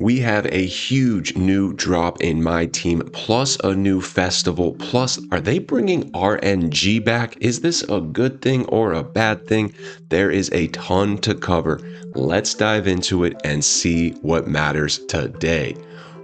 We have a huge new drop in Myteam, plus a new festival, plus are they bringing RNG back? Is this a good thing or a bad thing? There is a ton to cover. Let's dive into it and see what matters today.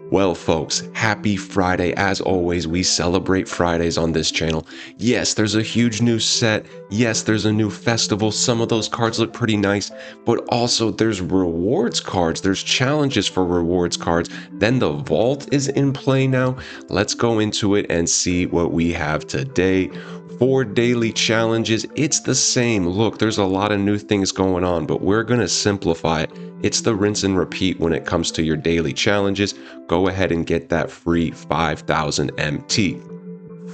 Well, folks, happy Friday. As always, we celebrate Fridays on this channel. Yes, there's a huge new set. Yes, there's a new festival. Some of those cards look pretty nice, but also there's rewards cards. There's challenges for rewards cards. Then the vault is in play now. Let's go into it and see what we have today. For daily challenges, it's the same. Look, there's a lot of new things going on, but we're going to simplify it. It's the rinse and repeat when it comes to your daily challenges. Go ahead and get that free 5,000 MT.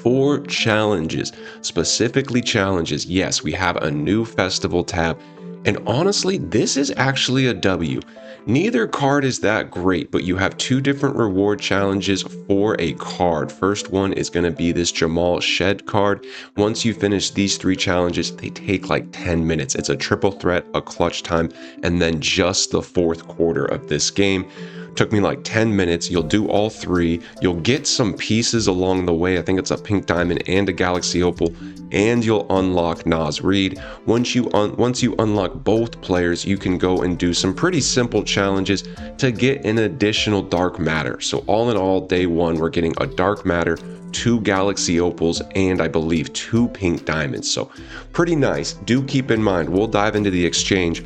For challenges, specifically challenges, yes, we have a new festival tab. And honestly, this is actually a W. Neither card is that great, but you have two different reward challenges for a card. First one is going to be this Jamal Shed card. Once you finish these three challenges, they take like 10 minutes. It's a triple threat, a clutch time, and then just the fourth quarter of this game. Took me like 10 minutes. You'll do all three. You'll get some pieces along the way. I think it's a pink diamond and a galaxy opal, and you'll unlock Nas Reed. Once you unlock both players, you can go and do some pretty simple challenges to get an additional dark matter. So all in all, day one, we're getting a dark matter, 2 galaxy opals, and I believe 2 pink diamonds. So pretty nice. Do keep in mind, we'll dive into the exchange.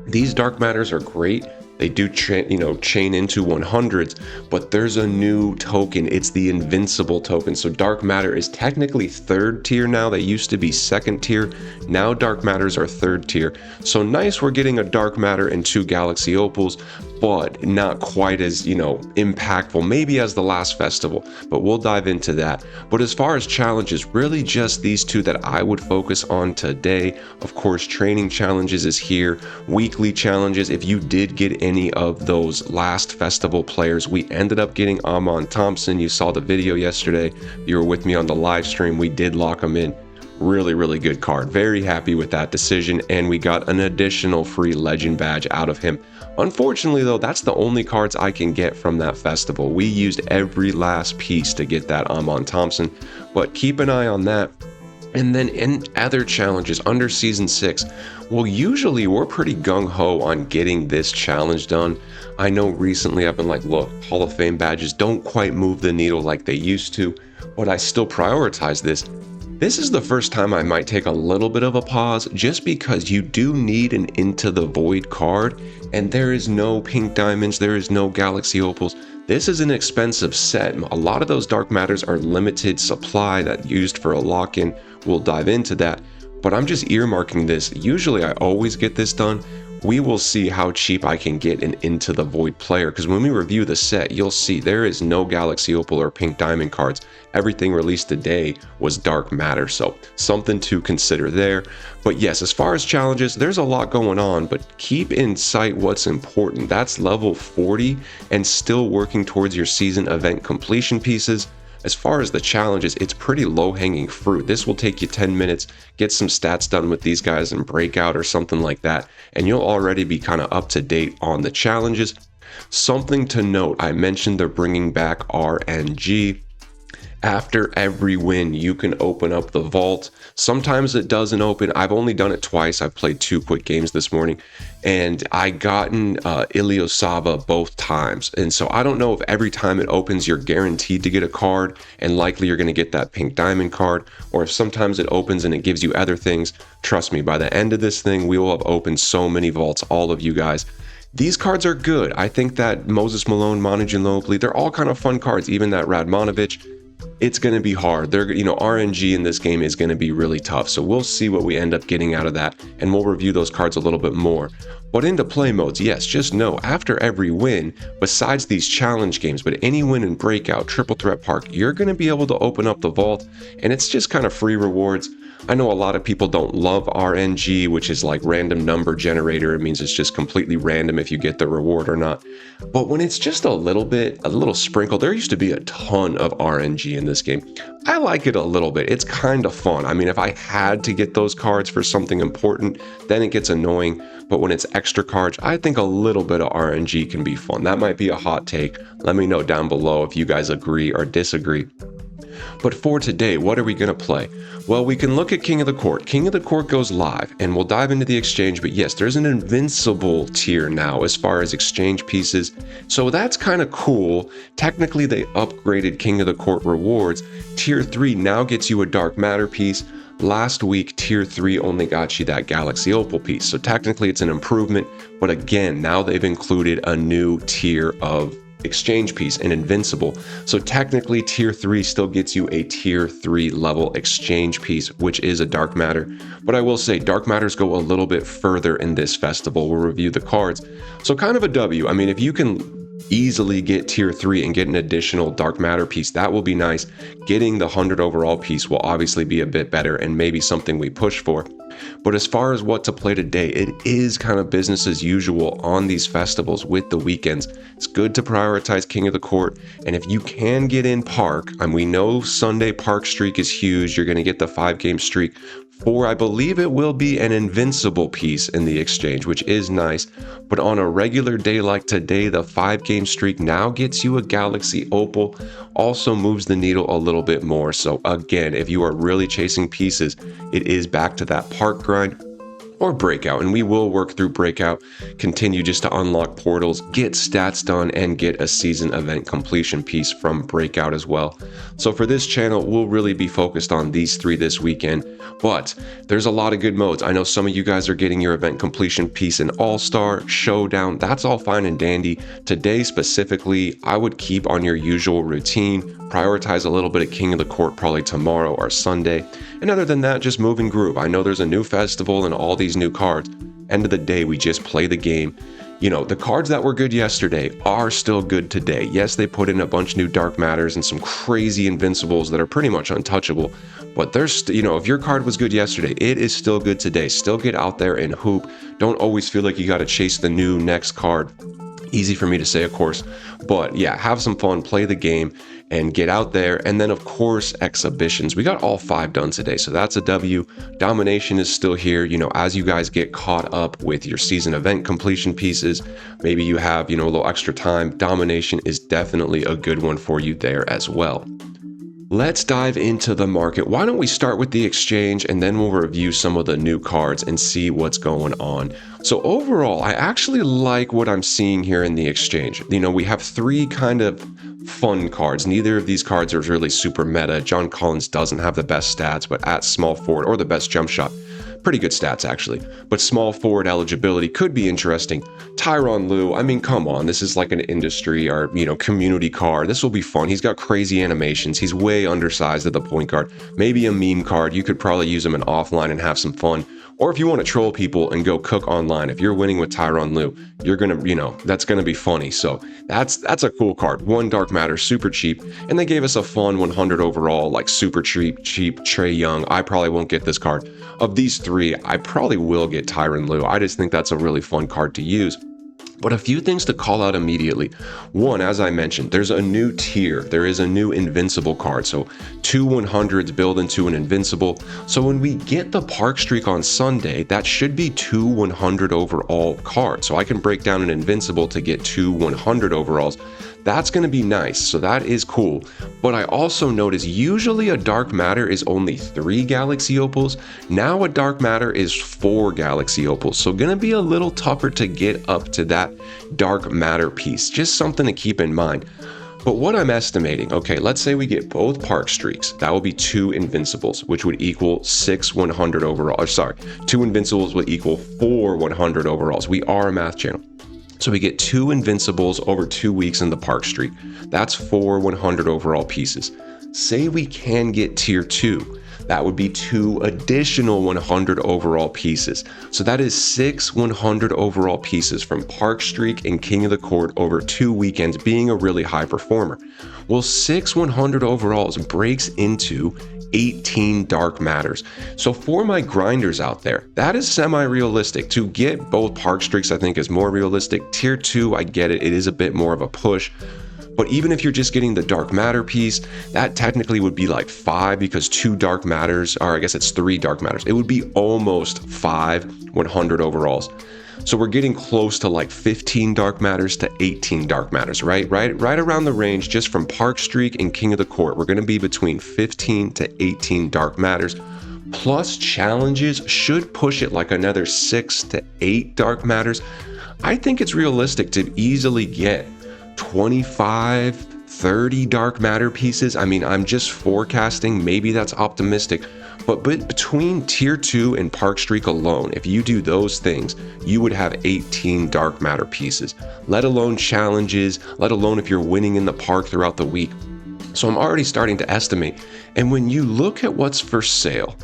These dark matters are great. They do chain into 100s, but there's a new token. It's the invincible token. So dark matter is technically 3rd tier now. They used to be 2nd tier. Now dark matters are 3rd tier. So nice, we're getting a dark matter and 2 galaxy opals, but not quite as, impactful, maybe as the last festival, but we'll dive into that. But as far as challenges, really just these two that I would focus on today. Of course, training challenges is here, weekly challenges. If you did get any of those last festival players, we ended up getting Amon Thompson. You saw the video yesterday. You were with me on the live stream. We did lock him in. Really good card. Very happy with that decision, and we got an additional free legend badge out of him. Unfortunately though, that's the only cards I can get from that festival. We used every last piece to get that Amon Thompson, but keep an eye on that. And then in other challenges under season 6, well, usually we're pretty gung-ho on getting this challenge done. I know recently I've been like, look, Hall of Fame badges don't quite move the needle like they used to, but I still prioritize this. This is the first time I might take a little bit of a pause, just because you do need an Into the Void card, and there is no pink diamonds, there is no galaxy opals. This is an expensive set. A lot of those dark matters are limited supply that used for a lock-in. We'll dive into that, but I'm just earmarking this. Usually I always get this done. We will see how cheap I can get an Into the Void player, because when we review the set, you'll see there is no galaxy opal or pink diamond cards. Everything released today was dark matter, so something to consider there. But yes, as far as challenges, there's a lot going on, but keep in sight what's important. That's level 40 and still working towards your season event completion pieces. As far as the challenges, it's pretty low-hanging fruit. This will take you 10 minutes, get some stats done with these guys in Breakout or something like that, and you'll already be kind of up to date on the challenges. Something to note, I mentioned they're bringing back RNG. After every win, you can open up the vault. Sometimes it doesn't open. I've only done it twice. I've played 2 quick games this morning, and I gotten Ilyasova both times. And so I don't know if every time it opens, you're guaranteed to get a card, and likely you're going to get that pink diamond card, or if sometimes it opens and it gives you other things. Trust me, by the end of this thing, we will have opened so many vaults, all of you guys. These cards are good. I think that Moses Malone, Manu Ginobili, they're all kind of fun cards, even that Radmanovic. It's going to be hard. RNG in this game is going to be really tough. So we'll see what we end up getting out of that, and we'll review those cards a little bit more. But into play modes, yes, just know after every win, besides these challenge games, but any win in Breakout, Triple Threat Park, you're going to be able to open up the vault, and it's just kind of free rewards. I know a lot of people don't love RNG, which is like random number generator. It means it's just completely random if you get the reward or not. But when it's just a little bit, a little sprinkle, there used to be a ton of RNG in this game. I like it a little bit. It's kind of fun. I mean, if I had to get those cards for something important, then it gets annoying. But when it's extra cards, I think a little bit of RNG can be fun. That might be a hot take. Let me know down below if you guys agree or disagree. But for today, what are we going to play? Well, we can look at King of the Court. King of the Court goes live, and we'll dive into the exchange, but yes, there's an invincible tier now as far as exchange pieces, so that's kind of cool. Technically, they upgraded King of the Court rewards. Tier 3 now gets you a Dark Matter piece. Last week, Tier 3 only got you that Galaxy Opal piece, so technically it's an improvement, but again, now they've included a new tier of exchange piece, an invincible. So technically tier 3 still gets you a tier 3 level exchange piece, which is a dark matter. But I will say dark matters go a little bit further in this festival. We'll review the cards. So kind of a W. I mean, if you can easily get tier 3 and get an additional dark matter piece, that will be nice. Getting the 100 overall piece will obviously be a bit better and maybe something we push for. But as far as what to play today, it is kind of business as usual on these festivals with the weekends. It's good to prioritize King of the Court, and if you can get in Park, and we know Sunday Park streak is huge, you're going to get the 5-game streak. For I believe it will be an invincible piece in the exchange, which is nice. But on a regular day like today, the 5-game streak now gets you a Galaxy Opal, also moves the needle a little bit more. So again, if you are really chasing pieces, it is back to that Park grind or Breakout, and we will work through Breakout, continue just to unlock portals, get stats done, and get a season event completion piece from Breakout as well. So for this channel, we'll really be focused on these 3 this weekend, but there's a lot of good modes. I know some of you guys are getting your event completion piece in All-Star, Showdown, that's all fine and dandy. Today specifically, I would keep on your usual routine, prioritize a little bit of King of the Court probably tomorrow or Sunday, and other than that, just move and groove. I know there's a new festival and all these new cards. End of the day, we just play the game. You know, the cards that were good yesterday are still good today. Yes, they put in a bunch of new dark matters and some crazy invincibles that are pretty much untouchable, but there's, you know, if your card was good yesterday, it is still good today. Still get out there and hoop. Don't always feel like you got to chase the new next card. Easy for me to say, of course, but yeah, have some fun, play the game, and get out there. And then, of course, exhibitions. We got all 5 done today, so that's a W. Domination is still here. You know, as you guys get caught up with your season event completion pieces, maybe you have, you know, a little extra time. Domination is definitely a good one for you there as well. Let's dive into the market. Why don't we start with the exchange and then we'll review some of the new cards and see what's going on. So overall, I actually like what I'm seeing here in the exchange. You know, we have 3 kind of fun cards. Neither of these cards are really super meta. John Collins doesn't have the best stats, but at small forward, or the best jump shot. Pretty good stats, actually. But small forward eligibility could be interesting. Tyronn Lue, I mean, come on. This is like an industry or, you know, community card. This will be fun. He's got crazy animations. He's way undersized at the point guard. Maybe a meme card. You could probably use him in offline and have some fun. Or if you want to troll people and go cook online, if you're winning with Tyronn Lue, you're going to, you know, that's going to be funny. So that's a cool card. 1 dark matter, super cheap. And they gave us a fun 100 overall, like super cheap Trae Young. I probably won't get this card. Of these 3, I probably will get Tyronn Lue. I just think that's a really fun card to use. But a few things to call out immediately. 1, as I mentioned, there's a new tier. There is a new invincible card. So 2 100s build into an invincible. So when we get the Park streak on Sunday, that should be 2 100 overall cards. So I can break down an invincible to get 2 100 overalls. That's going to be nice, so that is cool. But I also notice usually a dark matter is only 3 Galaxy Opals. Now a dark matter is 4 Galaxy Opals, so going to be a little tougher to get up to that dark matter piece. Just something to keep in mind. But what I'm estimating, okay, let's say we get both Park streaks. That will be 2 invincibles, which would equal 6 100 overall. Sorry, 2 invincibles would equal 4 100 overalls. We are a math channel. So we get 2 invincibles over 2 weeks in the Park streak. That's 4 100 overall pieces. Say we can get tier 2. That would be 2 additional 100 overall pieces. So that is 6 100 overall pieces from Park streak and King of the Court over 2 weekends, being a really high performer. Well, 6 100 overalls breaks into 18 dark matters. So for my grinders out there, that is semi-realistic. To get both park streaks, I think is more realistic. Tier 2, I get it. It is a bit more of a push. But even if you're just getting the dark matter piece, that technically would be like 5 because 2 dark matters, or I guess it's 3 dark matters. It would be almost 5 100 overalls. So we're getting close to like 15 dark matters to 18 dark matters, right? Right around the range, just from Park Streak and King of the Court. We're going to be between 15 to 18 dark matters. Plus challenges should push it like another 6 to 8 dark matters. I think it's realistic to easily get 25, 30 dark matter pieces. I mean, I'm just forecasting, maybe that's optimistic, but between tier 2 and Park Streak alone, if you do those things, you would have 18 dark matter pieces, let alone challenges, let alone if you're winning in the park throughout the week. So I'm already starting to estimate. And when you look at what's for sale,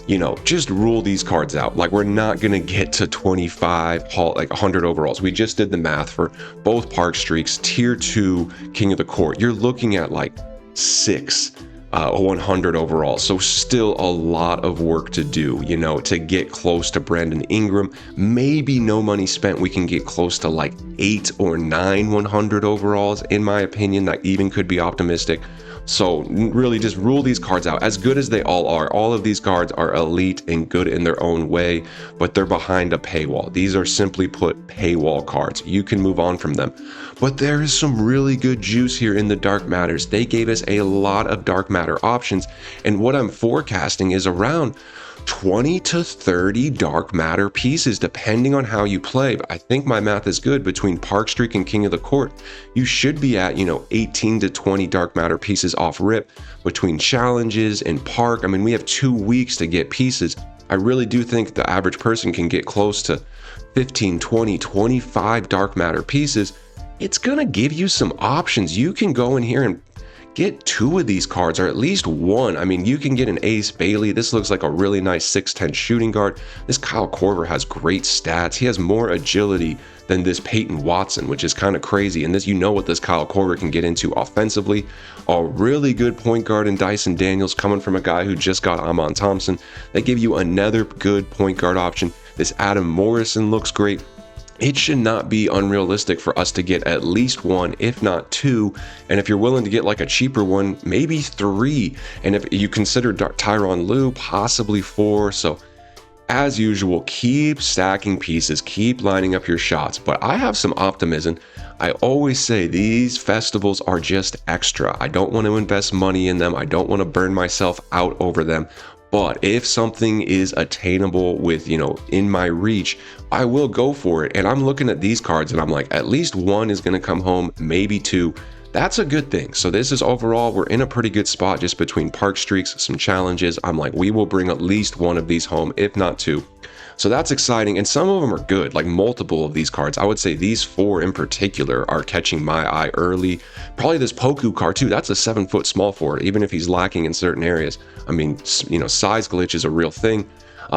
you know, just rule these cards out. Like, we're not going to get to 25, like 100 overalls. We just did the math for both Park Streaks, tier 2, King of the Court. You're looking at like 6 100 overalls. So still a lot of work to do, you know, to get close to Brandon Ingram. Maybe no money spent, we can get close to like 8 or 9 100 overalls. In my opinion, that even could be optimistic. So really just rule these cards out. As good as they all are, all of these cards are elite and good in their own way, but they're behind a paywall. These are simply put paywall cards. You can move on from them. But there is some really good juice here in the dark matters. They gave us a lot of dark matter options, and what I'm forecasting is around 20 to 30 dark matter pieces depending on how you play. But I think my math is good. Between Park Streak and King of the Court, you should be at, you know, 18 to 20 dark matter pieces off rip. Between challenges and park, I mean, we have 2 weeks to get pieces. I really do think the average person can get close to 15, 20, 25 dark matter pieces. It's gonna give you some options. You can go in here and get 2 of these cards, or at least 1. I mean, you can get an Ace Bailey. This looks like a really nice 6'10 shooting guard. This Kyle Korver has great stats. He has more agility than this Peyton Watson, which is kind of crazy. And this, you know what this Kyle Korver can get into offensively. A really good point guard in Dyson Daniels, coming from a guy who just got Amon Thompson. They give you another good point guard option. This Adam Morrison looks great. It should not be unrealistic for us to get at least 1, if not 2. And if you're willing to get like a cheaper one, maybe 3. And if you consider Tyronn Lue, possibly 4. So as usual, keep stacking pieces, keep lining up your shots. But I have some optimism. I always say these festivals are just extra. I don't want to invest money in them. I don't want to burn myself out over them. But if something is attainable with, you know, in my reach, I will go for it. And I'm looking at these cards and I'm like, at least 1 is going to come home, maybe 2. That's a good thing. So this is overall, we're in a pretty good spot just between Park Streaks, some challenges. I'm like, we will bring at least 1 of these home, if not 2. So that's exciting, and some of them are good, like multiple of these cards. I would say these 4 in particular are catching my eye early. Probably this Poku card too. That's a 7-foot small forward, even if he's lacking in certain areas. I mean, you know, size glitch is a real thing.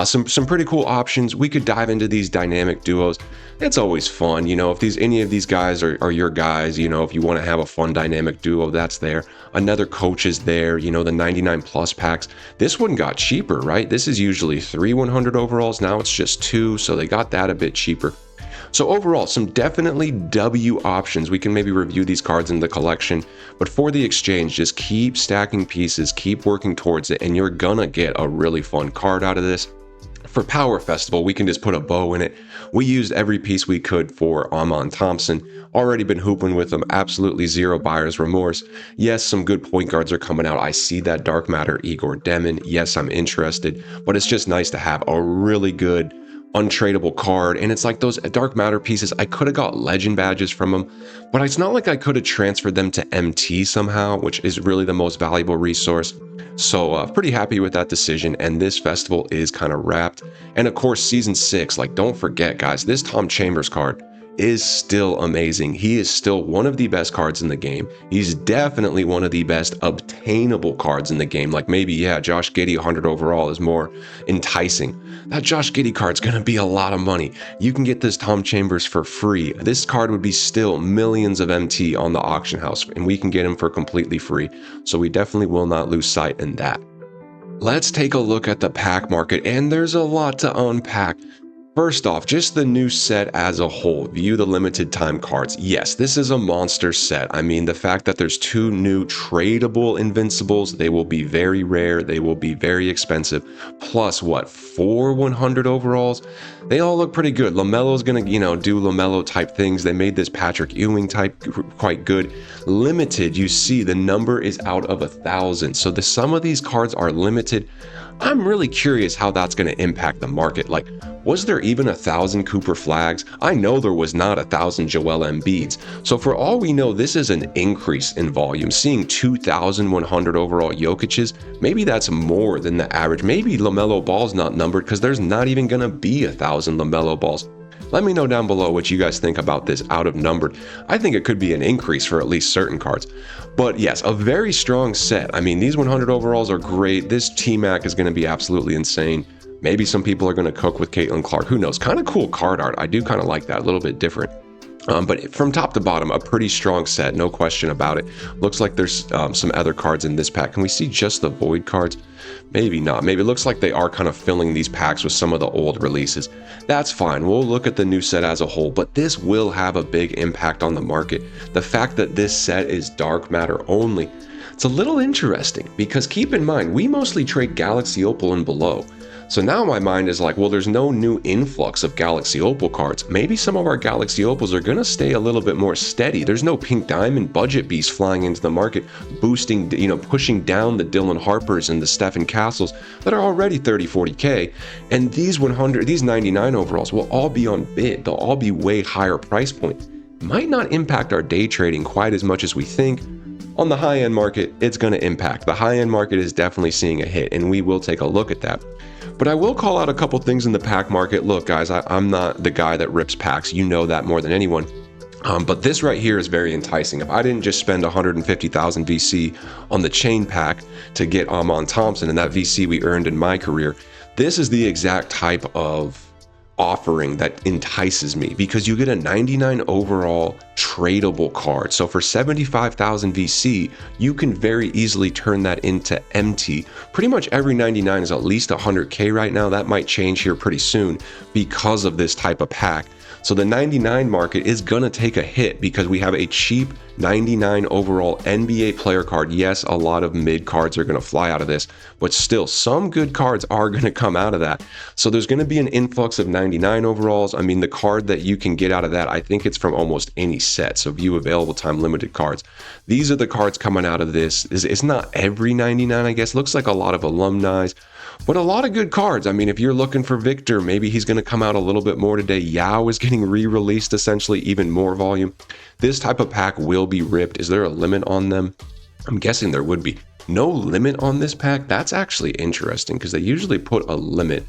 Some pretty cool options. We could dive into these dynamic duos. It's always fun, you know, if any of these guys are your guys, you know, if you want to have a fun dynamic duo, that's there. Another coach is there, you know, the 99 plus packs. This one got cheaper, right? This is usually 3 100 overalls. Now it's just 2, so they got that a bit cheaper. So overall, some definitely W options. We can maybe review these cards in the collection, but for the exchange, just keep stacking pieces, keep working towards it, and you're gonna get a really fun card out of this. For Power Festival, we can just put a bow in it. We used every piece we could for Amon Thompson. Already been hooping with him, absolutely zero buyer's remorse. Yes, some good point guards are coming out. I see that dark matter Igor Demon. Yes, I'm interested, but it's just nice to have a really good untradeable card. And it's like those dark matter pieces, I could have got legend badges from them, but it's not like I could have transferred them to MT somehow, which is really the most valuable resource. So pretty happy with that decision, and this festival is kind of wrapped. And of course, season 6, like, don't forget guys, this Tom Chambers card is still amazing. He is still one of the best cards in the game. He's definitely one of the best obtainable cards in the game. Like maybe, yeah, Josh Giddey 100 overall is more enticing. That Josh Giddey card's gonna be a lot of money. You can get this Tom Chambers for free. This card would be still millions of MT on the auction house, and we can get him for completely free. So we definitely will not lose sight in that. Let's take a look at the pack market, and there's a lot to unpack. First off, just the new set as a whole. View the limited time cards. Yes, this is a monster set. I mean, the fact that there's 2 new tradable invincibles, they will be very rare, they will be very expensive. Plus, what, 4 100 overalls? They all look pretty good. LaMelo's gonna, do LaMelo type things. They made this Patrick Ewing type quite good. Limited, you see, the number is out of 1,000. So some of these cards are limited. I'm really curious how that's going to impact the market. Like, was there even 1,000 Cooper Flags? I know there was not 1,000 Joel Embiids. So for all we know, this is an increase in volume. Seeing 2,100 overall Jokic's, maybe that's more than the average. Maybe LaMelo Ball's not numbered because there's not even going to be 1,000 LaMelo Balls. Let me know down below what you guys think about this out of numbered. I think it could be an increase for at least certain cards. But yes, a very strong set. I mean, these 100 overalls are great. This T-Mac is going to be absolutely insane. Maybe some people are going to cook with Caitlin Clark. Who knows? Kind of cool card art. I do kind of like that. A little bit different. But from top to bottom, a pretty strong set. No question about it. Looks like there's some other cards in this pack. Can we see just the Void cards? Maybe not. Maybe it looks like they are kind of filling these packs with some of the old releases. That's fine. We'll look at the new set as a whole, but this will have a big impact on the market. The fact that this set is dark matter only, it's a little interesting because keep in mind, we mostly trade Galaxy Opal and below. So now my mind is like, well, there's no new influx of Galaxy Opal cards. Maybe some of our Galaxy Opals are going to stay a little bit more steady. There's no Pink Diamond budget beast flying into the market, boosting, pushing down the Dylan Harpers and the Stephen Castles that are already 30, 40K. And these 99 overalls will all be on bid. They'll all be way higher price point. Might not impact our day trading quite as much as we think. On the high-end market, it's going to impact. The high-end market is definitely seeing a hit, and we will take a look at that. But I will call out a couple things in the pack market. Look, guys, I'm not the guy that rips packs. You know that more than anyone. But this right here is very enticing. If I didn't just spend 150,000 VC on the chain pack to get Amon Thompson and that VC we earned in my career, this is the exact type of offering that entices me because you get a 99 overall tradable card. So for 75,000 VC, you can very easily turn that into MT. Pretty much every 99 is at least 100K right now. That might change here pretty soon because of this type of pack. So the 99 market is going to take a hit because we have a cheap 99 overall NBA player card. Yes, a lot of mid cards are going to fly out of this, but still some good cards are going to come out of that. So there's going to be an influx of 99 overalls. I mean, the card that you can get out of that, I think it's from almost any set. So view available time limited cards. These are the cards coming out of this. It's not every 99, I guess. Looks like a lot of alumni. But a lot of good cards. I mean, if you're looking for Victor, maybe he's going to come out a little bit more today. Yao is getting re-released, essentially, even more volume. This type of pack will be ripped. Is there a limit on them? I'm guessing there would be. No limit on this pack? That's actually interesting because they usually put a limit.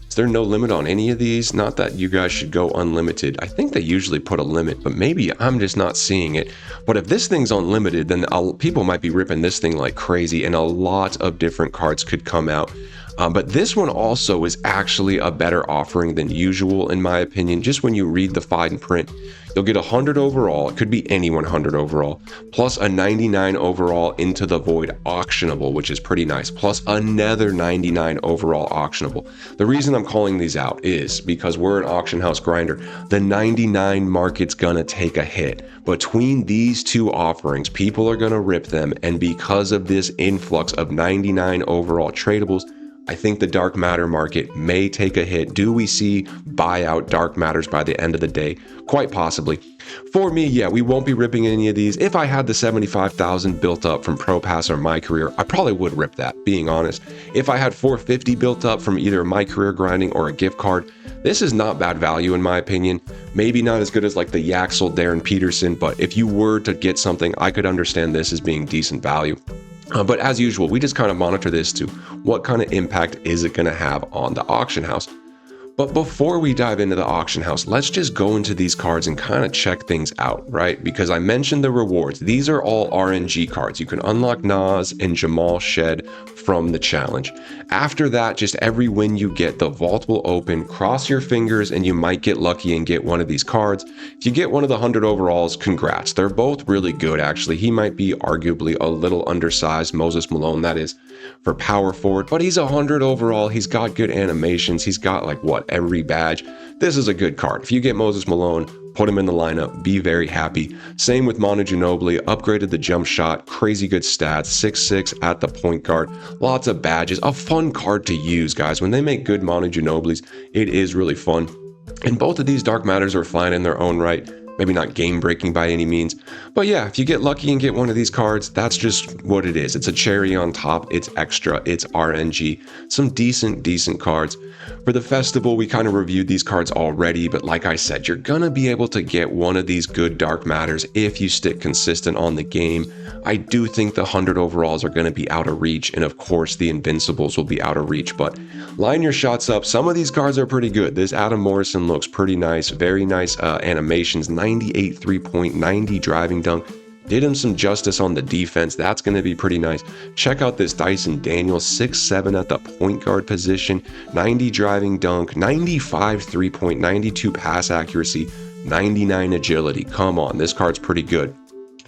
Is there no limit on any of these? Not that you guys should go unlimited. I think they usually put a limit, but maybe I'm just not seeing it. But if this thing's unlimited, then people might be ripping this thing like crazy, and a lot of different cards could come out. But this one also is actually a better offering than usual, in my opinion. Just when you read the fine print, you'll get 100 overall. It could be any 100 overall, plus a 99 overall into the void auctionable, which is pretty nice, plus another 99 overall auctionable. The reason I'm calling these out is because we're an auction house grinder. The 99 market's gonna take a hit. Between these two offerings, people are gonna rip them, and because of this influx of 99 overall tradables, I think the dark matter market may take a hit. Do we see buyout dark matters by the end of the day? Quite possibly. For me, yeah, we won't be ripping any of these. If I had the 75,000 built up from Pro Pass or My Career, I probably would rip that, being honest. If I had 450 built up from either My Career grinding or a gift card, this is not bad value in my opinion. Maybe not as good as like the Yaxel Darren Peterson, but if you were to get something, I could understand this as being decent value. But as usual, we just kind of monitor this to what kind of impact is it going to have on the auction house. But before we dive into the auction house, let's just go into these cards and kind of check things out, right? Because I mentioned the rewards. These are all RNG cards. You can unlock Nas and Jamal Shed from the challenge. After that, just every win you get, the vault will open. Cross your fingers and you might get lucky and get one of these cards. If you get one of the 100 overalls, congrats. They're both really good, actually. He might be arguably a little undersized, Moses Malone, that is. for power forward, but he's 100 overall. He's got good animations. He's got like what, every badge. This is a good card. If you get Moses Malone, put him in the lineup, be very happy. Same with Manu Ginobili, upgraded the jump shot, crazy good stats, 6'6" at the point guard, lots of badges, a fun card to use, guys. When they make good Manu Ginobilis, it is really fun. And both of these Dark Matters are fine in their own right. Maybe not game breaking by any means, but yeah, if you get lucky and get one of these cards, that's just what it is. It's a cherry on top. It's extra. It's RNG. Some decent cards. For the festival, we kind of reviewed these cards already, but like I said, you're gonna be able to get one of these good Dark Matters if you stick consistent on the game. I do think the 100 overalls are gonna be out of reach, and of course the Invincibles will be out of reach, but line your shots up. Some of these cards are pretty good. This Adam Morrison looks pretty nice. Very nice animations. 98 3-point, 90 driving dunk. Did him some justice on the defense. That's going to be pretty nice. Check out this Dyson Daniels, 6'7" at the point guard position, 90 driving dunk, 95 3-point, 92 pass accuracy, 99 agility. Come on, this card's pretty good.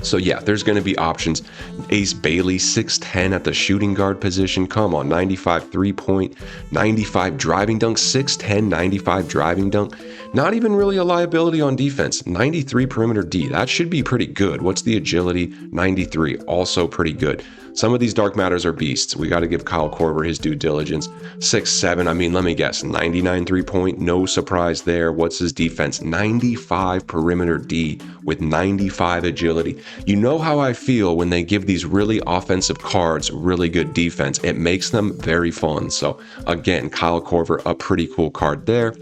So yeah, there's going to be options. Ace Bailey, 6'10" at the shooting guard position. Come on, 95 3-point, 95 driving dunk, 6'10", 95 driving dunk. Not even really a liability on defense. 93 perimeter D, that should be pretty good. What's the agility? 93, also pretty good. Some of these Dark Matters are beasts. We got to give Kyle Korver his due diligence. 6'7", I mean, let me guess, 99 3-point, no surprise there. What's his defense? 95 perimeter D with 95 agility. You know how I feel when they give these really offensive cards really good defense. It makes them very fun. So again, Kyle Korver, a pretty cool card there.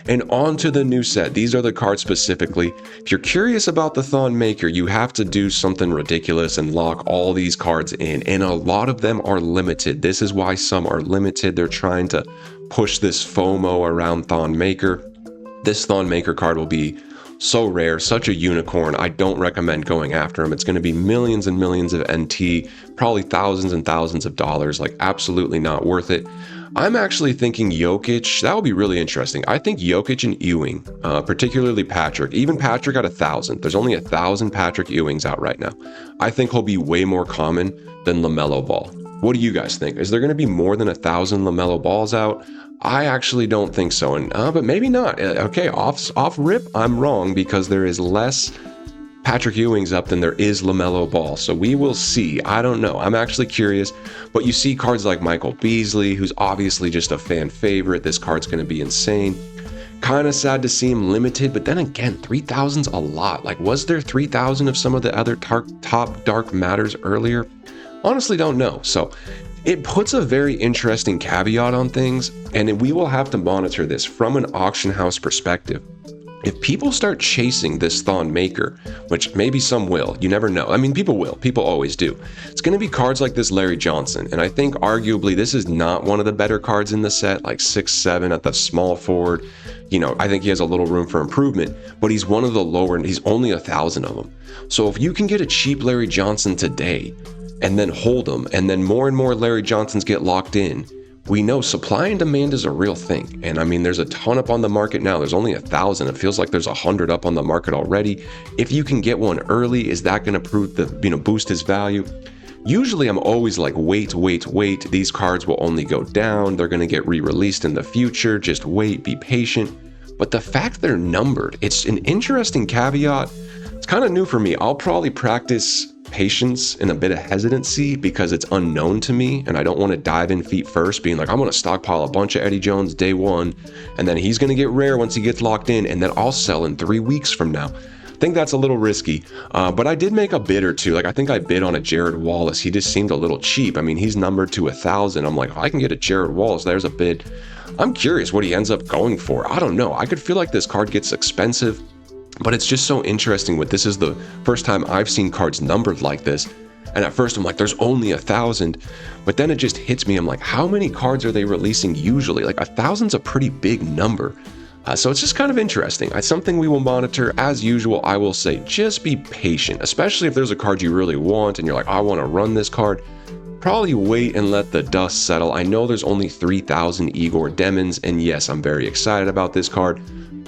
And on to the new set. These are the cards specifically. If you're curious about the Thon Maker, you have to do something ridiculous and lock all these cards in. And a lot of them are limited. This is why some are limited. They're trying to push this FOMO around Thon Maker. This Thon Maker card will be so rare, such a unicorn. I don't recommend going after him. It's going to be millions and millions of NT, probably thousands and thousands of dollars. Like, absolutely not worth it. I'm actually thinking Jokic. That would be really interesting. I think Jokic and Ewing, particularly Patrick. Even Patrick at 1,000. There's only 1,000 Patrick Ewings out right now. I think he'll be way more common than LaMelo Ball. What do you guys think? Is there going to be more than 1,000 LaMelo Balls out? I actually don't think so, and but maybe not. Okay, off rip, I'm wrong because there is less Patrick Ewing's up than there is LaMelo Ball. So we will see. I don't know. I'm actually curious. But you see cards like Michael Beasley, who's obviously just a fan favorite. This card's going to be insane. Kind of sad to see him limited, but then again, 3,000's a lot. Like, was there 3,000 of some of the other top Dark Matters earlier? Honestly, don't know. So it puts a very interesting caveat on things, and we will have to monitor this from an auction house perspective. If people start chasing this Thon Maker, which maybe some will, you never know. I mean, people will. People always do. It's going to be cards like this Larry Johnson, and I think arguably this is not one of the better cards in the set, like 6'7" at the small forward. You know, I think he has a little room for improvement, but he's one of the lower, and he's only 1,000 of them. So if you can get a cheap Larry Johnson today, and then hold them, and then more and more Larry Johnsons get locked in, we know supply and demand is a real thing. And I mean, there's a ton up on the market now. There's only 1,000. It feels like there's 100 up on the market already. If you can get one early, is that going to prove boost his value? Usually I'm always like, wait. These cards will only go down. They're going to get re-released in the future. Just wait, be patient. But the fact they're numbered, it's an interesting caveat. It's kind of new for me. I'll probably practice patience and a bit of hesitancy because it's unknown to me, and I don't want to dive in feet first being like, I'm going to stockpile a bunch of Eddie Jones day one, and then he's going to get rare once he gets locked in, and then I'll sell in 3 weeks from now. I think that's a little risky, but I did make a bid or two. Like, I think I bid on a Jared Wallace. He just seemed a little cheap. I mean, he's numbered to 1,000. I'm like, if I can get a Jared Wallace, there's a bid. I'm curious what he ends up going for. I don't know. I could feel like this card gets expensive. But it's just so interesting. This is the first time I've seen cards numbered like this. And at first I'm like, there's only 1,000. But then it just hits me. I'm like, how many cards are they releasing usually? Like 1,000's a pretty big number. So it's just kind of interesting. It's something we will monitor. As usual, I will say, just be patient, especially if there's a card you really want and you're like, I want to run this card. Probably wait and let the dust settle. I know there's only 3,000 Igor Demons, and yes, I'm very excited about this card.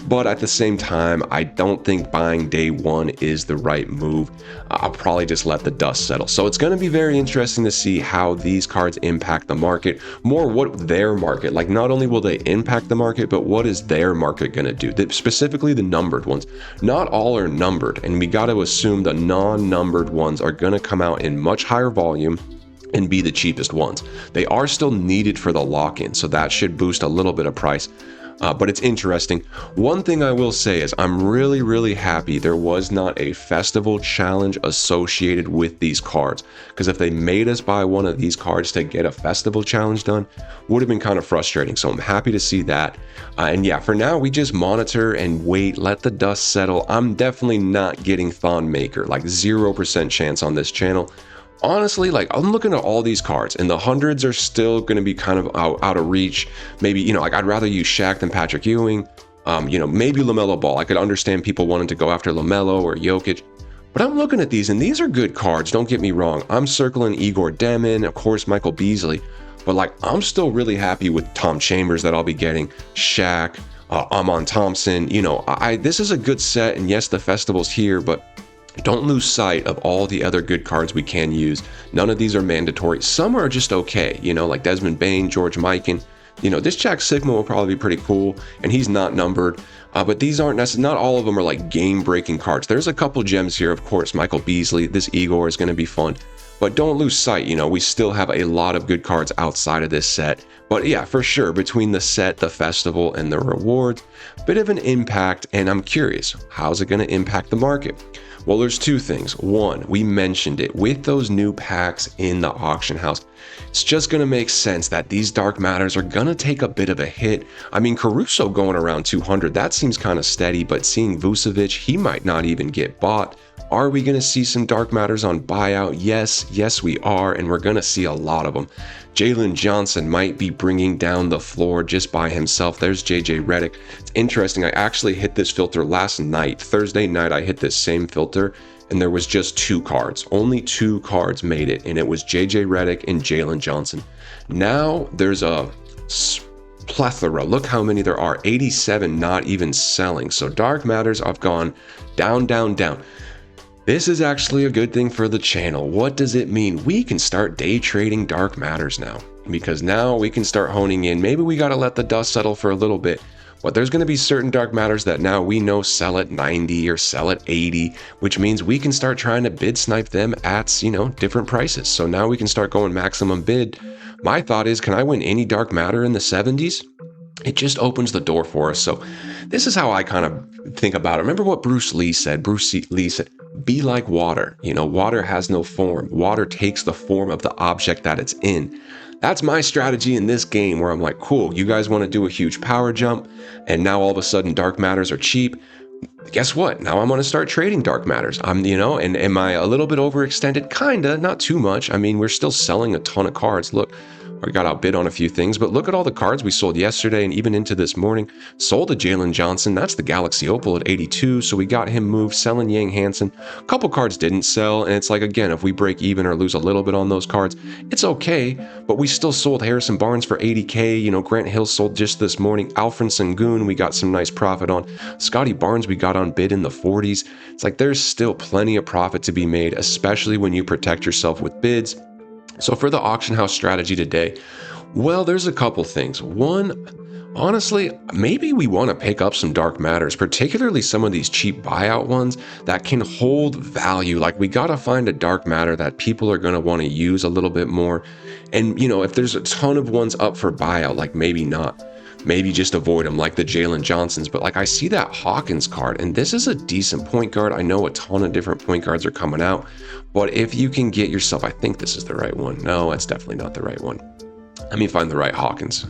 But at the same time, I don't think buying day one is the right move. I'll probably just let the dust settle. So it's going to be very interesting to see how these cards impact the market, more what their market, like not only will they impact the market, but what is their market going to do, specifically the numbered ones. Not all are numbered, and we got to assume the non-numbered ones are going to come out in much higher volume and be the cheapest ones. They are still needed for the lock-in, so that should boost a little bit of price. But it's interesting. One thing I will say is I'm really happy there was not a festival challenge associated with these cards, because if they made us buy one of these cards to get a festival challenge done, would have been kind of frustrating. So I'm happy to see that. And yeah, for now we just monitor and wait, let the dust settle. I'm definitely not getting Thon Maker, like 0% chance on this channel. Honestly, like I'm looking at all these cards and the hundreds are still going to be kind of out of reach. Maybe, you know, like I'd rather use Shaq than Patrick Ewing. You know, maybe LaMelo Ball. I could understand people wanting to go after LaMelo or Jokic. But I'm looking at these and these are good cards. Don't get me wrong. I'm circling Igor Demin, of course, Michael Beasley. But like I'm still really happy with Tom Chambers that I'll be getting, Shaq, Amon Thompson. You know, this is a good set. And yes, the festival's here, but don't lose sight of all the other good cards we can use. None of these are mandatory. Some are just okay, you know, like Desmond Bane, George Mikan. You know, this Jack Sigma will probably be pretty cool, and he's not numbered. But these aren't necessarily, not all of them are like game-breaking cards. There's a couple gems here, of course. Michael Beasley, this Igor is going to be fun. But don't lose sight, you know, we still have a lot of good cards outside of this set. But yeah, for sure, between the set, the festival, and the rewards, bit of an impact, and I'm curious, how's it going to impact the market? Well, there's two things. One, we mentioned it, with those new packs in the auction house, it's just going to make sense that these dark matters are going to take a bit of a hit. I mean, Caruso going around 200, that seems kind of steady, but seeing Vucevic, he might not even get bought. Are we going to see some dark matters on buyout? Yes, we are, and we're going to see a lot of them. Jalen Johnson might be bringing down the floor just by himself. There's JJ Redick. It's interesting. I actually hit this filter last night. Thursday night, I hit this same filter, and there was just 2 cards. Only 2 cards made it, and it was JJ Redick and Jalen Johnson. Now there's a plethora. Look how many there are. 87 not even selling. So dark matters have gone down. This is actually a good thing for the channel. What does it mean? We can start day trading dark matters now, because now we can start honing in. Maybe we got to let the dust settle for a little bit, but there's going to be certain dark matters that now we know sell at 90 or sell at 80, which means we can start trying to bid snipe them at, you know, different prices. So now we can start going maximum bid. My thought is, can I win any dark matter in the 70s? It just opens the door for us. So this is how I kind of think about it. Remember what Bruce Lee said? Bruce Lee said, be like water. You know, water has no form. Water takes the form of the object that it's in. That's my strategy in this game, where I'm like, cool, you guys want to do a huge power jump, and now all of a sudden dark matters are cheap. Guess what? Now I'm going to start trading dark matters. You know, and am I a little bit overextended? Kinda, not too much. I mean, we're still selling a ton of cards. Look, I got outbid on a few things, but look at all the cards we sold yesterday and even into this morning. Sold a Jalen Johnson. That's the Galaxy Opal at 82, so we got him moved. Selling Yang Hansen. A couple cards didn't sell, and it's like, again, if we break even or lose a little bit on those cards, it's okay, but we still sold Harrison Barnes for 80K. You know, Grant Hill sold just this morning. Alfred Sengun, we got some nice profit on. Scotty Barnes, we got on bid in the 40s. It's like there's still plenty of profit to be made, especially when you protect yourself with bids. So for the auction house strategy today, well, there's a couple things. One, honestly, maybe we want to pick up some dark matters, particularly some of these cheap buyout ones that can hold value. Like, we got to find a dark matter that people are going to want to use a little bit more. And, you know, if there's a ton of ones up for buyout, like maybe not. Maybe just avoid them, like the Jalen Johnsons. But like, I see that Hawkins card, and this is a decent point guard. I know a ton of different point guards are coming out, but if you can get yourself, I think this is the right one. No, it's definitely not the right one. Let me find the right Hawkins.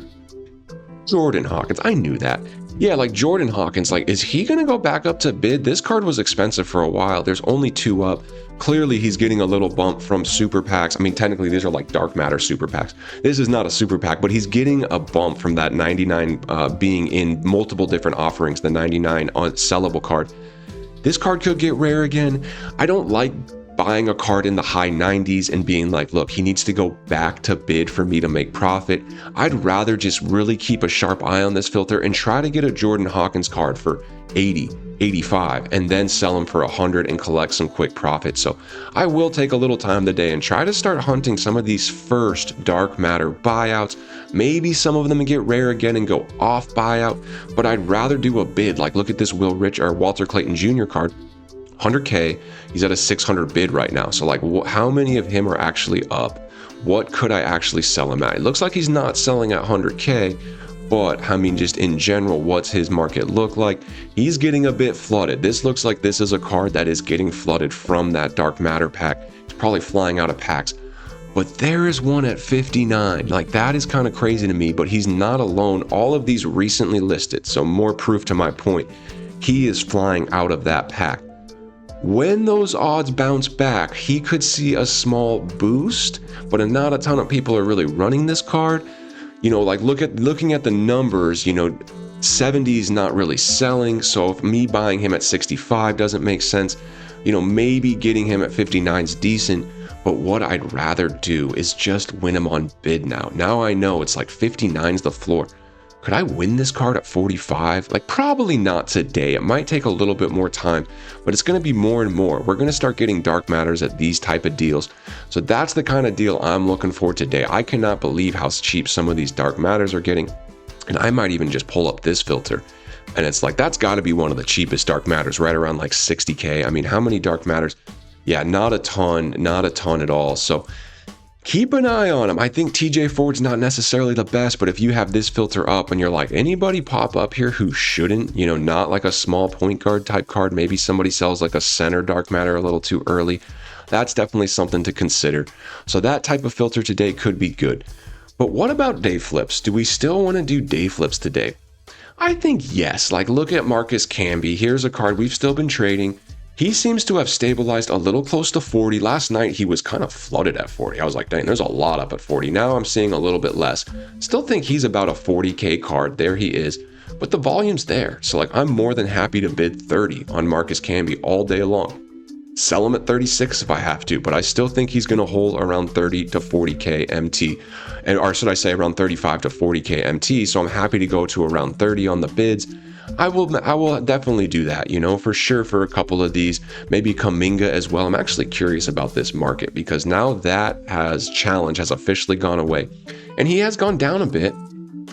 Jordan Hawkins. I knew that. Yeah, like Jordan Hawkins, like, is he going to go back up to bid? This card was expensive for a while. There's only 2 up. Clearly, he's getting a little bump from super packs. I mean, technically, these are like dark matter super packs. This is not a super pack, but he's getting a bump from that 99 being in multiple different offerings, the 99 sellable card. This card could get rare again. I don't like buying a card in the high 90s and being like, look, he needs to go back to bid for me to make profit. I'd rather just really keep a sharp eye on this filter and try to get a Jordan Hawkins card for 80, 85, and then sell them for 100 and collect some quick profit. So I will take a little time today and try to start hunting some of these first dark matter buyouts. Maybe some of them get rare again and go off buyout, but I'd rather do a bid. Like, look at this Walter Clayton Jr. card. 100K, he's at a 600 bid right now. So like, how many of him are actually up? What could I actually sell him at? It looks like he's not selling at 100K, but I mean, just in general, what's his market look like? He's getting a bit flooded. This looks like this is a card that is getting flooded from that dark matter pack. It's probably flying out of packs. But there is one at 59. Like, that is kind of crazy to me, but he's not alone. All of these recently listed, so more proof to my point. He is flying out of that pack. When those odds bounce back, he could see a small boost, but not a ton of people are really running this card. You know, like looking at the numbers, you know, 70 is not really selling. So if me buying him at 65 doesn't make sense, you know, maybe getting him at 59 is decent. But what I'd rather do is just win him on bid now. Now I know it's like 59 is the floor. Could I win this card at 45? Like, probably not today. It might take a little bit more time, but it's going to be more and more. We're going to start getting dark matters at these type of deals. So that's the kind of deal I'm looking for today. I cannot believe how cheap some of these dark matters are getting. And I might even just pull up this filter. And it's like, that's got to be one of the cheapest dark matters, right around like 60K. I mean, how many dark matters? Yeah, not a ton at all. So keep an eye on him. I think TJ Ford's not necessarily the best, but if you have this filter up and you're like, anybody pop up here who shouldn't, you know, not like a small point guard type card, maybe somebody sells like a center dark matter a little too early, that's definitely something to consider. So that type of filter today could be good. But what about day flips? Do we still want to do day flips today? I think yes. Like, look at Marcus Camby. Here's a card we've still been trading. He seems to have stabilized a little close to 40. Last night, he was kind of flooded at 40. I was like, dang, there's a lot up at 40. Now I'm seeing a little bit less. Still think he's about a 40K card. There he is. But the volume's there. So, like, I'm more than happy to bid 30 on Marcus Camby all day long. Sell him at 36 if I have to, but I still think he's going to hold around 30 to 40K MT. Or should I say around 35 to 40K MT. So I'm happy to go to around 30 on the bids. I will definitely do that, you know, for sure, for a couple of these, maybe Kuminga as well. I'm actually curious about this market because now that challenge has officially gone away and he has gone down a bit.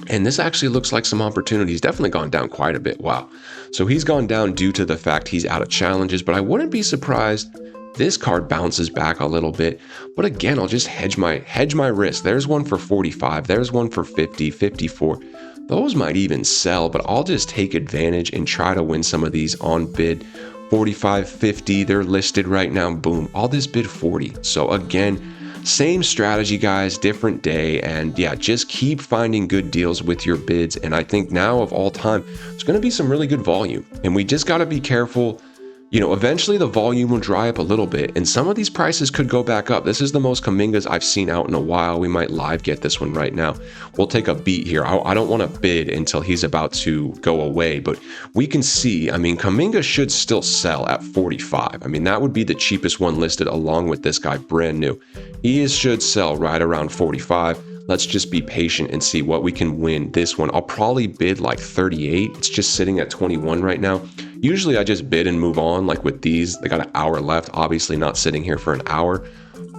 And this actually looks like some opportunities. Definitely gone down quite a bit. Wow. So he's gone down due to the fact he's out of challenges, but I wouldn't be surprised this card bounces back a little bit. But again, I'll just hedge my risk. There's one for 45. There's one for 50, 54. Those might even sell, but I'll just take advantage and try to win some of these on bid. 45, 50, they're listed right now. Boom, I'll just bid 40. So again, same strategy, guys, different day. And yeah, just keep finding good deals with your bids. And I think now of all time, there's going to be some really good volume. And we just got to be careful. You know, eventually the volume will dry up a little bit and some of these prices could go back up. This is the most Kumingas I've seen out in a while. We might live get this one right now. We'll take a beat here. I don't want to bid until he's about to go away, but we can see, I mean, Kuminga should still sell at 45. I mean, that would be the cheapest one listed along with this guy brand new. He should sell right around 45. Let's just be patient and see what we can win this one. I'll probably bid like 38. It's just sitting at 21 right now. Usually I just bid and move on. Like with these, they got an hour left, obviously not sitting here for an hour.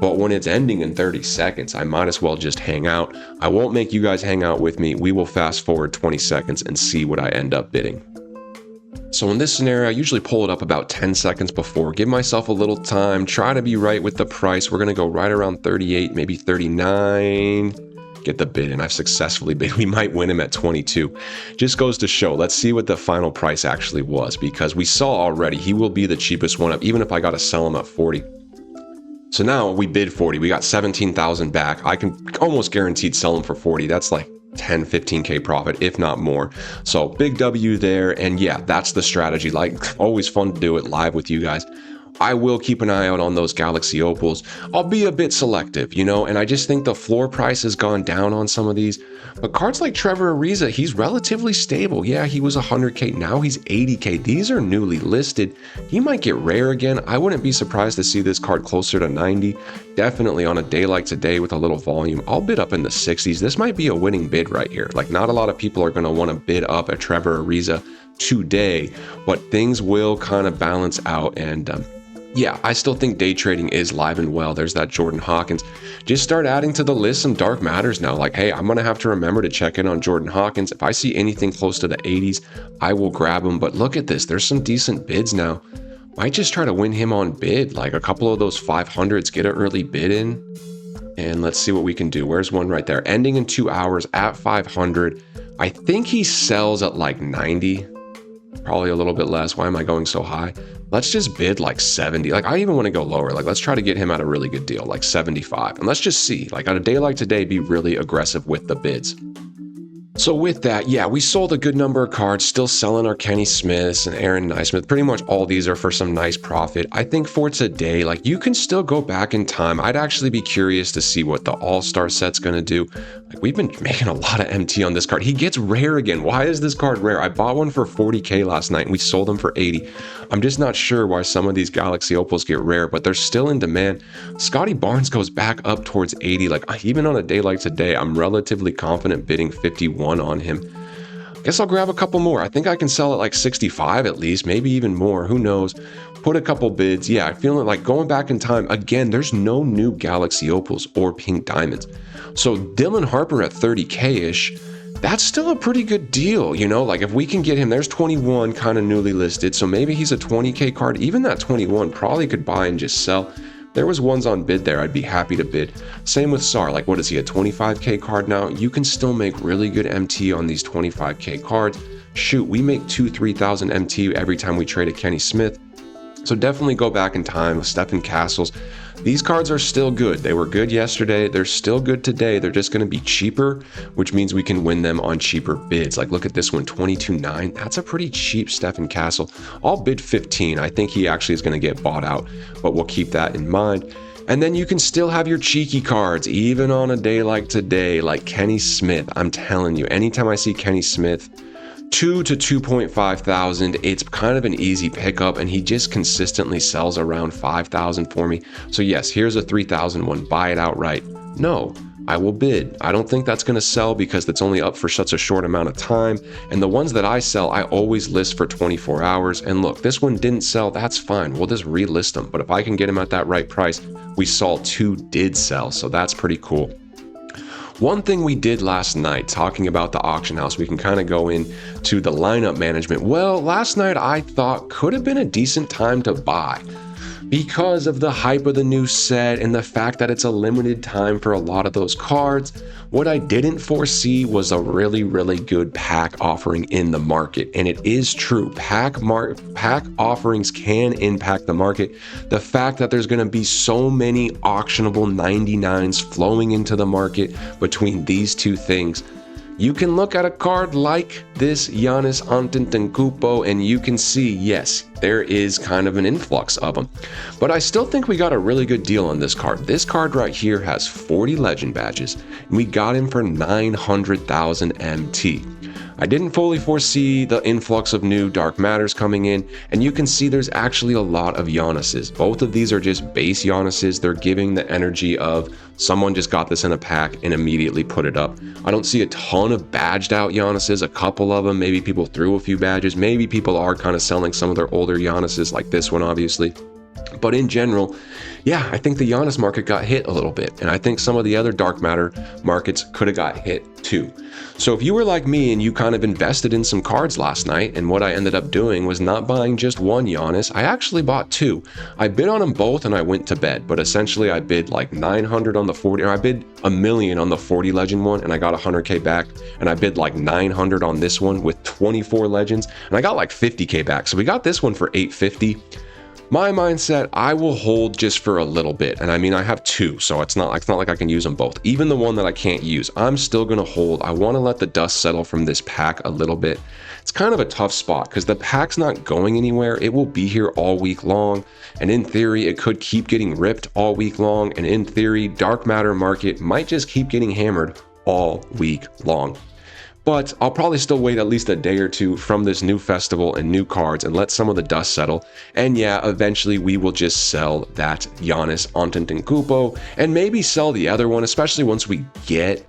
But when it's ending in 30 seconds, I might as well just hang out. I won't make you guys hang out with me. We will fast forward 20 seconds and see what I end up bidding. So in this scenario, I usually pull it up about 10 seconds before, give myself a little time, try to be right with the price. We're going to go right around 38, maybe 39. Get the bid, and I've successfully bid. We might win him at 22. Just goes to show. Let's see what the final price actually was, because we saw already he will be the cheapest one up, even if I got to sell him at 40. So now we bid 40. We got 17,000 back. I can almost guaranteed sell him for 40. That's like 10, 15K profit, if not more. So big W there. And yeah, that's the strategy. Like, always fun to do it live with you guys. I will keep an eye out on those Galaxy Opals. I'll be a bit selective, and I just think the floor price has gone down on some of these. But cards like Trevor Ariza, he's relatively stable. Yeah, he was 100K, now he's 80K. These are newly listed. He might get rare again. I wouldn't be surprised to see this card closer to 90. Definitely on a day like today with a little volume, I'll bid up in the 60s. This might be a winning bid right here. Like, not a lot of people are going to want to bid up at Trevor Ariza today, but things will kind of balance out. And yeah, I still think day trading is live and well. There's that Jordan Hawkins. Just start adding to the list some dark matters now. Like, hey, I'm going to have to remember to check in on Jordan Hawkins. If I see anything close to the 80s, I will grab him. But look at this. There's some decent bids now. Might just try to win him on bid. Like a couple of those 500s, get an early bid in. And let's see what we can do. Where's one right there? Ending in 2 hours at 500. I think he sells at like 90. Probably a little bit less. Why am I going so high? Let's just bid like 70. Like, I even want to go lower. Like, let's try to get him at a really good deal, like 75. And let's just see, like on a day like today, be really aggressive with the bids. So with that, yeah, we sold a good number of cards, still selling our Kenny Smiths and Aaron Naismith. Pretty much all these are for some nice profit. I think for today, like, you can still go back in time. I'd actually be curious to see what the All-Star set's going to do. Like, we've been making a lot of MT on this card. He gets rare again. Why is this card rare? I bought one for 40K last night and we sold them for 80. I'm just not sure why some of these Galaxy Opals get rare, but they're still in demand. Scotty Barnes goes back up towards 80. Like, even on a day like today, I'm relatively confident bidding 51 on him. Guess I'll grab a couple more. I think I can sell at like 65 at least, maybe even more. Who knows? Put a couple bids. Yeah, I feel like going back in time. Again, there's no new Galaxy Opals or Pink Diamonds. So Dylan Harper at 30K-ish, that's still a pretty good deal, Like, if we can get him, there's 21 kind of newly listed. So maybe he's a 20K card. Even that 21 probably could buy and just sell. There was ones on bid there, I'd be happy to bid. Same with Sar, like, what is he, a 25K card now? You can still make really good MT on these 25K cards. Shoot, we make 2,000-3,000 MT every time we trade a Kenny Smith. So definitely go back in time with Stephen Castles. These cards are still good. They were good yesterday. They're still good today. They're just going to be cheaper, which means we can win them on cheaper bids. Like, look at this one, 22.9. That's a pretty cheap Stephen Castle. I'll bid 15. I think he actually is going to get bought out, but we'll keep that in mind. And then you can still have your cheeky cards, even on a day like today, like Kenny Smith. I'm telling you, anytime I see Kenny Smith, 2 to 2.5 thousand, it's kind of an easy pickup, and he just consistently sells around 5,000 for me. So yes, here's a 3,000 one. Buy it outright. No, I will bid. I don't think that's going to sell because it's only up for such a short amount of time. And the ones that I sell, I always list for 24 hours. And look, this one didn't sell. That's fine. We'll just relist them. But if I can get them at that right price, we saw 2 did sell. So that's pretty cool. One thing we did last night, talking about the auction house, we can kind of go into the lineup management. Well, last night I thought could have been a decent time to buy because of the hype of the new set and the fact that it's a limited time for a lot of those cards. What I didn't foresee was a really, really good pack offering in the market. And it is true, pack offerings can impact the market. The fact that there's going to be so many auctionable 99s flowing into the market between these two things. You can look at a card like this Giannis Antetokounmpo and you can see, yes, there is kind of an influx of them. But I still think we got a really good deal on this card. This card right here has 40 legend badges, and we got him for 900,000 MT. I didn't fully foresee the influx of new Dark Matters coming in, and you can see there's actually a lot of Giannis's. Both of these are just base Giannis's. They're giving the energy of someone just got this in a pack and immediately put it up. I don't see a ton of badged out Giannis's, a couple of them. Maybe people threw a few badges. Maybe people are kind of selling some of their older Giannis's, like this one, obviously. But in general, yeah, I think the Giannis market got hit a little bit, and I think some of the other Dark Matter markets could have got hit too. So if you were like me and you kind of invested in some cards last night, and what I ended up doing was not buying just one Giannis, I actually bought 2. I bid on them both and I went to bed, but essentially I bid like 900 on the 40, or I bid $1 million on the 40 legend one and I got 100K back, and I bid like 900 on this one with 24 legends and I got like 50K back. So we got this one for 850. My mindset, I will hold just for a little bit. And I mean, I have two, so it's not like I can use them both. Even the one that I can't use, I'm still going to hold. I want to let the dust settle from this pack a little bit. It's kind of a tough spot because the pack's not going anywhere. It will be here all week long. And in theory, it could keep getting ripped all week long. And in theory, dark matter market might just keep getting hammered all week long. But I'll probably still wait at least a day or two from this new festival and new cards and let some of the dust settle. And yeah, eventually we will just sell that Giannis Antetokounmpo and maybe sell the other one, especially once we get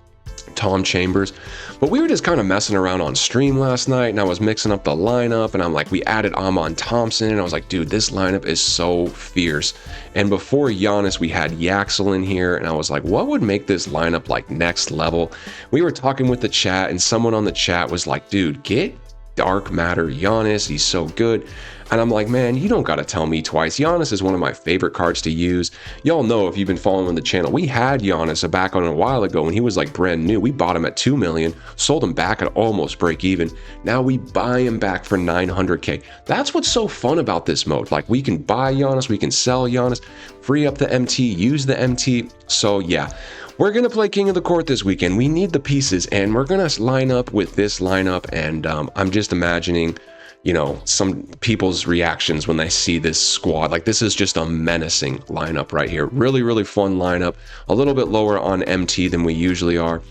Tom Chambers. But we were just kind of messing around on stream last night, and I was mixing up the lineup, and I'm like, we added Amon Thompson, and I was like, dude, this lineup is so fierce. And before Giannis, we had Yaxel in here, and I was like, what would make this lineup like next level? We were talking with the chat, and someone on the chat was like, dude, get Dark Matter Giannis, he's so good. And I'm like, man, you don't got to tell me twice. Giannis is one of my favorite cards to use. Y'all know if you've been following the channel, we had Giannis back on a while ago when he was like brand new. We bought him at 2 million, sold him back at almost break even. Now we buy him back for 900K. That's what's so fun about this mode. Like we can buy Giannis, we can sell Giannis, free up the MT, use the MT. So yeah. We're going to play King of the Court this weekend. We need the pieces, and we're going to line up with this lineup, and I'm just imagining, you know, some people's reactions when they see this squad. Like, this is just a menacing lineup right here. Really, really fun lineup. A little bit lower on MT than we usually are.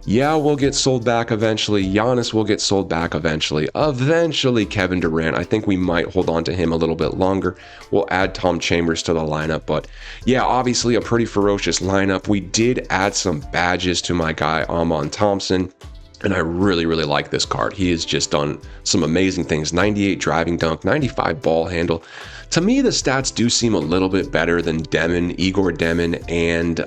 Yeah, we'll get sold back eventually. Giannis will get sold back eventually. Eventually, Kevin Durant. I think we might hold on to him a little bit longer. We'll add Tom Chambers to the lineup. But yeah, obviously a pretty ferocious lineup. We did add some badges to my guy, Amon Thompson. And I really, really like this card. He has just done some amazing things. 98 driving dunk, 95 ball handle. To me, the stats do seem a little bit better than Igor Demon, and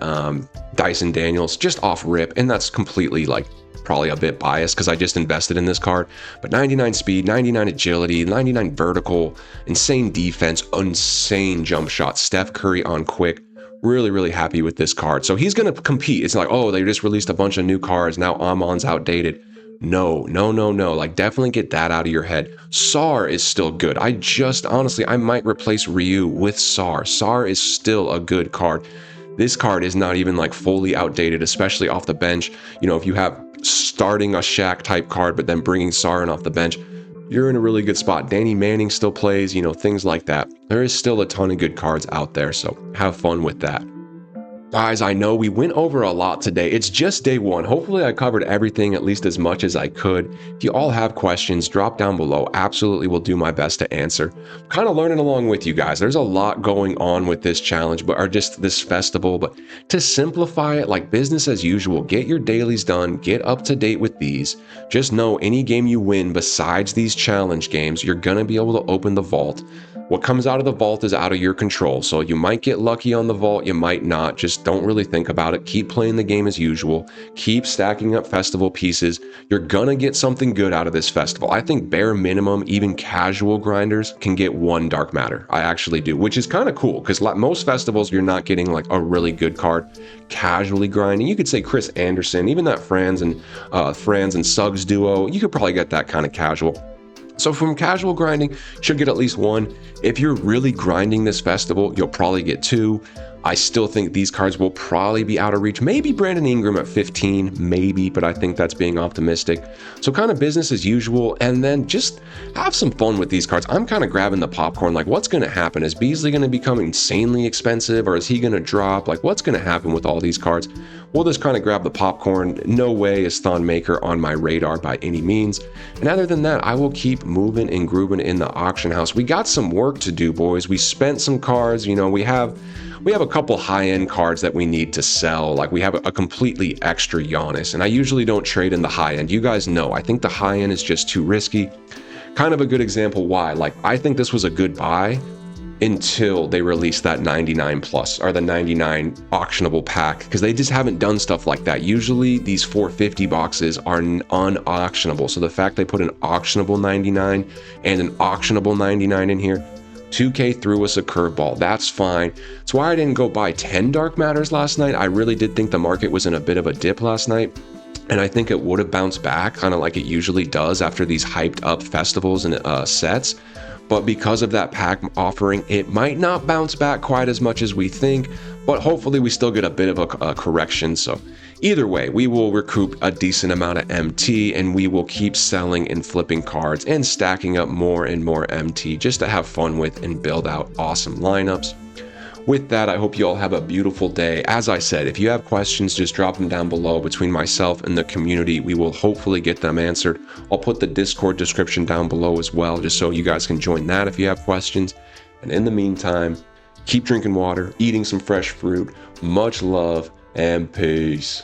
Dyson Daniels, just off rip. And that's completely like probably a bit biased because I just invested in this card. But 99 speed, 99 agility, 99 vertical, insane defense, insane jump shot. Steph Curry on quick. Really, really happy with this card. So he's going to compete. It's like, oh, they just released a bunch of new cards. Now Amon's outdated. No. Like, definitely get that out of your head. SAR is still good. Honestly, I might replace Ryu with SAR. SAR is still a good card. This card is not even like fully outdated, especially off the bench. You know, if you have starting a Shaq type card, but then bringing SAR in off the bench, you're in a really good spot. Danny Manning still plays, you know, things like that. There is still a ton of good cards out there, so have fun with that. Guys, I know we went over a lot today. It's just day one. Hopefully I covered everything at least as much as I could. If you all have questions, drop down below. Absolutely will do my best to answer. I'm kind of learning along with you guys. There's a lot going on with this challenge, or just this festival, but to simplify it, like business as usual, get your dailies done, get up to date with these. Just know any game you win besides these challenge games, you're going to be able to open the vault. What comes out of the vault is out of your control, so you might get lucky on the vault, you might not. Just don't really think about it. Keep playing the game as usual. Keep stacking up festival pieces. You're gonna get something good out of this festival. I think bare minimum, even casual grinders can get one Dark Matter. I actually do, which is kind of cool, because most festivals, you're not getting like a really good card casually grinding. You could say Chris Anderson, even that Franz and Suggs duo, you could probably get that kind of casual. So from casual grinding, should get at least one. If you're really grinding this festival, you'll probably get two. I still think these cards will probably be out of reach. Maybe Brandon Ingram at 15, maybe, but I think that's being optimistic. So kind of business as usual, and then just have some fun with these cards. I'm kind of grabbing the popcorn, like what's going to happen? Is Beasley going to become insanely expensive, or is he going to drop? Like what's going to happen with all these cards? We'll just kind of grab the popcorn. No way is Thonmaker on my radar by any means. And other than that, I will keep moving and grooving in the auction house. We got some work to do, boys. We spent some cards. You know, we have a couple high-end cards that we need to sell. Like we have a completely extra Giannis, and I usually don't trade in the high-end. You guys know, I think the high-end is just too risky. Kind of a good example why. Like I think this was a good buy until they released that 99 plus or the 99 auctionable pack, because they just haven't done stuff like that. Usually these 450 boxes are unauctionable. So the fact they put an auctionable 99 and an auctionable 99 in here, 2K threw us a curveball. That's fine. That's why I didn't go buy 10 Dark Matters last night. I really did think the market was in a bit of a dip last night, and I think it would have bounced back kind of like it usually does after these hyped up festivals and sets. but because of that pack offering, it might not bounce back quite as much as we think, but hopefully we still get a bit of a correction. So either way, we will recoup a decent amount of MT, and we will keep selling and flipping cards and stacking up more and more MT just to have fun with and build out awesome lineups. With that, I hope you all have a beautiful day. As I said, if you have questions, just drop them down below. Between myself and the community, we will hopefully get them answered. I'll put the Discord description down below as well, just so you guys can join that if you have questions. And in the meantime, keep drinking water, eating some fresh fruit. Much love and peace.